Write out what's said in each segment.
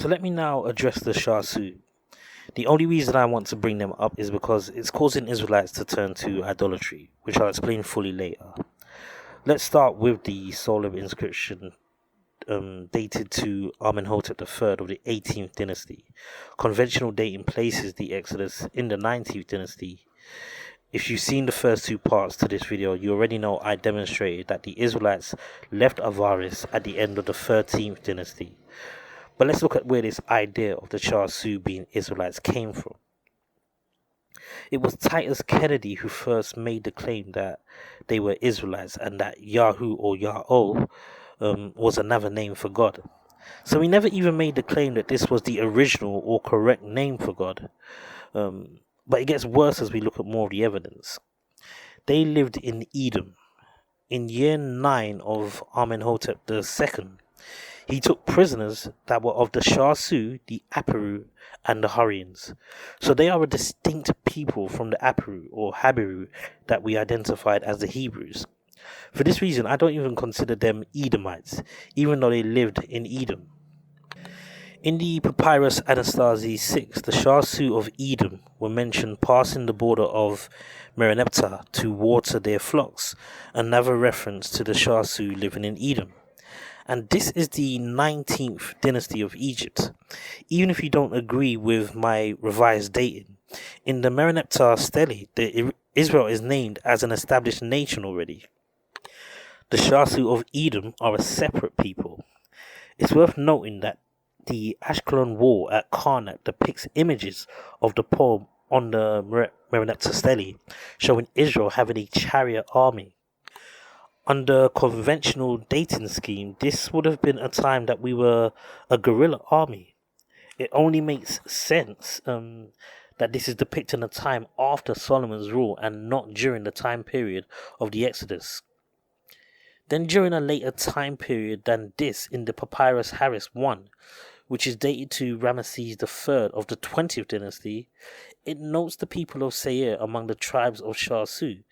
So let me now address the SHASU. The only reason I want to bring them up is because it's causing Israelites to turn to idolatry, which I'll explain fully later. Let's start with the solar inscription dated to Amenhotep III of the 18th dynasty. Conventional dating places the Exodus in the 19th dynasty. If you've seen the first two parts to this video, you already know I demonstrated that the Israelites left Avaris at the end of the 13th dynasty. But let's look at where this idea of the SHASU being Israelites came from. It was Titus Kennedy who first made the claim that they were Israelites and that Yahu or Yahu was another name for God. So he never even made the claim that this was the original or correct name for God. But it gets worse as we look at more of the evidence. They lived in Edom. In year 9 of Amenhotep II, he took prisoners that were of the SHASU, the Apiru, and the Hurrians. So they are a distinct people from the Apiru or Habiru that we identified as the Hebrews. For this reason, I don't even consider them Edomites, even though they lived in Edom. In the Papyrus Anastasia 6, the SHASU of Edom were mentioned passing the border of Mereneptah to water their flocks, another reference to the SHASU living in Edom. And this is the 19th dynasty of Egypt. Even if you don't agree with my revised dating, in the Mereneptah stele, Israel is named as an established nation already. The SHASU of Edom are a separate people. It's worth noting that the Ashkelon wall at Karnak depicts images of the poem on the Mereneptah stele, showing Israel having a chariot army. Under conventional dating scheme, this would have been a time that we were a guerrilla army. It only makes sense that this is depicting a time after Solomon's rule and not during the time period of the Exodus. Then during a later time period than this in the Papyrus Harris I, which is dated to Ramesses III of the 20th dynasty, it notes the people of Seir among the tribes of SHASU.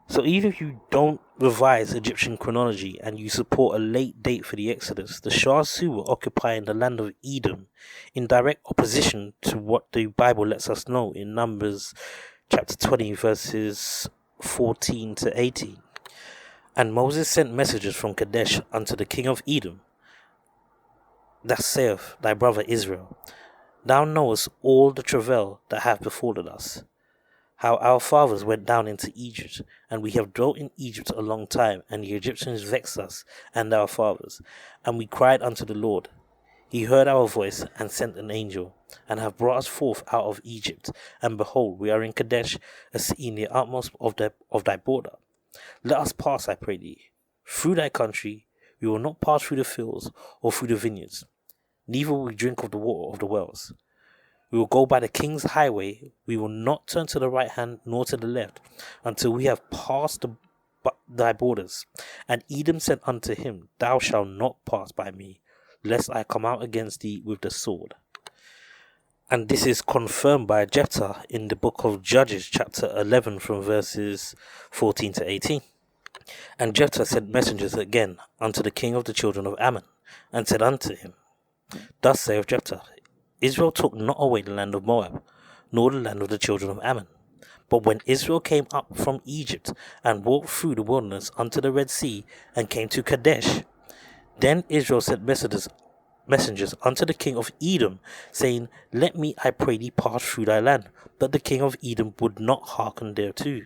So even if you don't revise Egyptian chronology and you support a late date for the Exodus, the SHASU were occupying the land of Edom in direct opposition to what the Bible lets us know in Numbers chapter 20 verses 14 to 18. And Moses sent messengers from Kadesh unto the king of Edom, that saith thy brother Israel, Thou knowest all the travail that hath befallen us, how our fathers went down into Egypt, and we have dwelt in Egypt a long time, and the Egyptians vexed us and our fathers, and we cried unto the Lord. He heard our voice, and sent an angel, and have brought us forth out of Egypt, and behold, we are in Kadesh, a city in the utmost of thy border. Let us pass, I pray thee, through thy country. We will not pass through the fields, or through the vineyards, neither will we drink of the water of the wells. We will go by the king's highway. We will not turn to the right hand nor to the left until we have passed thy borders. And Edom said unto him, Thou shalt not pass by me, lest I come out against thee with the sword. And this is confirmed by Jephthah in the book of Judges, chapter 11, from verses 14 to 18. And Jephthah sent messengers again unto the king of the children of Ammon, and said unto him, Thus saith Jephthah, Israel took not away the land of Moab, nor the land of the children of Ammon. But when Israel came up from Egypt, and walked through the wilderness unto the Red Sea, and came to Kadesh, then Israel sent messengers unto the king of Edom, saying, Let me, I pray thee, pass through thy land. But the king of Edom would not hearken thereto.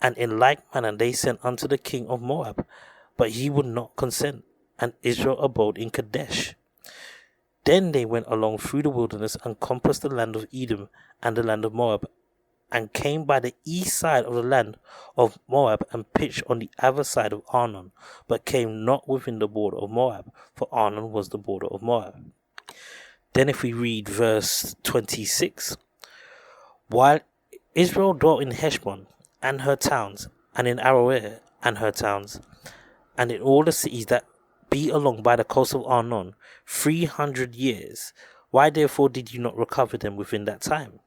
And in like manner they sent unto the king of Moab, but he would not consent, and Israel abode in Kadesh. Then they went along through the wilderness, and compassed the land of Edom and the land of Moab, and came by the east side of the land of Moab, and pitched on the other side of Arnon, but came not within the border of Moab, for Arnon was the border of Moab. Then if we read verse 26, While Israel dwelt in Heshbon and her towns, and in Aroer and her towns, and in all the cities that be along by the coast of Arnon, 300 years. Why therefore did you not recover them within that time?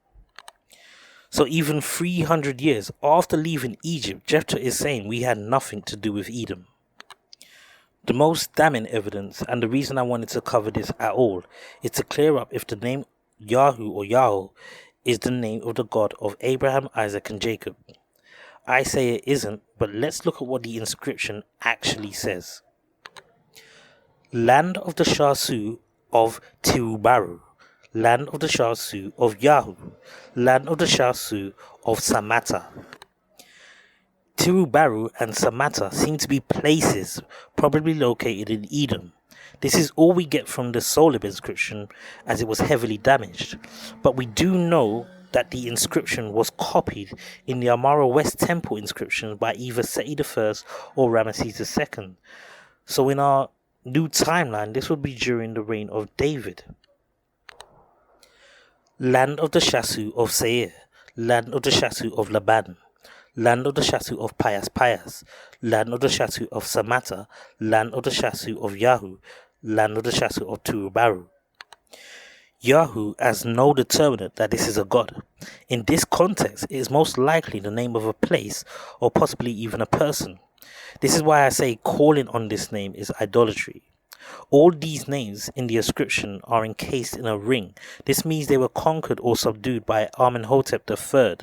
So even 300 years after leaving Egypt, Jephthah is saying we had nothing to do with Edom. The most damning evidence, and the reason I wanted to cover this at all, is to clear up if the name Yahu or Yahu is the name of the God of Abraham, Isaac and Jacob. I say it isn't, but let's look at what the inscription actually says. Land of the SHASU of Tirubaru, land of the SHASU of Yahu, land of the SHASU of Samata. Tirubaru and Samata seem to be places probably located in Edom. This is all we get from the Solar inscription, as it was heavily damaged, but we do know that the inscription was copied in the Amarna West Temple inscription by either Seti I or Ramesses II. So in our new timeline, this would be during the reign of David. Land of the SHASU of Seir, land of the SHASU of Laban, land of the SHASU of Pias, land of the SHASU of Samata, land of the SHASU of Yahu, land of the SHASU of Tirubaru. Yahu has no determinant that this is a god. In this context, it is most likely the name of a place or possibly even a person. This is why I say calling on this name is idolatry. All these names in the inscription are encased in a ring. This means they were conquered or subdued by Amenhotep III.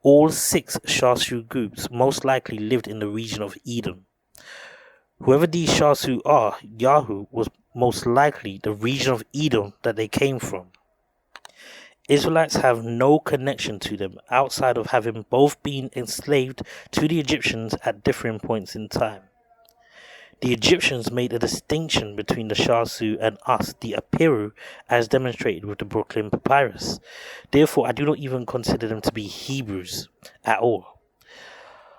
All 6 SHASU groups most likely lived in the region of Edom. Whoever these SHASU are, Yahu was most likely the region of Edom that they came from. Israelites have no connection to them outside of having both been enslaved to the Egyptians at different points in time. The Egyptians made a distinction between the SHASU and us, the Apiru, as demonstrated with the Brooklyn Papyrus. Therefore, I do not even consider them to be Hebrews at all.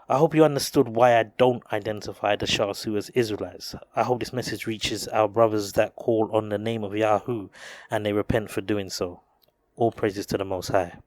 I hope you understood why I don't identify the SHASU as Israelites. I hope this message reaches our brothers that call on the name of Yahu and they repent for doing so. All praises to the Most High.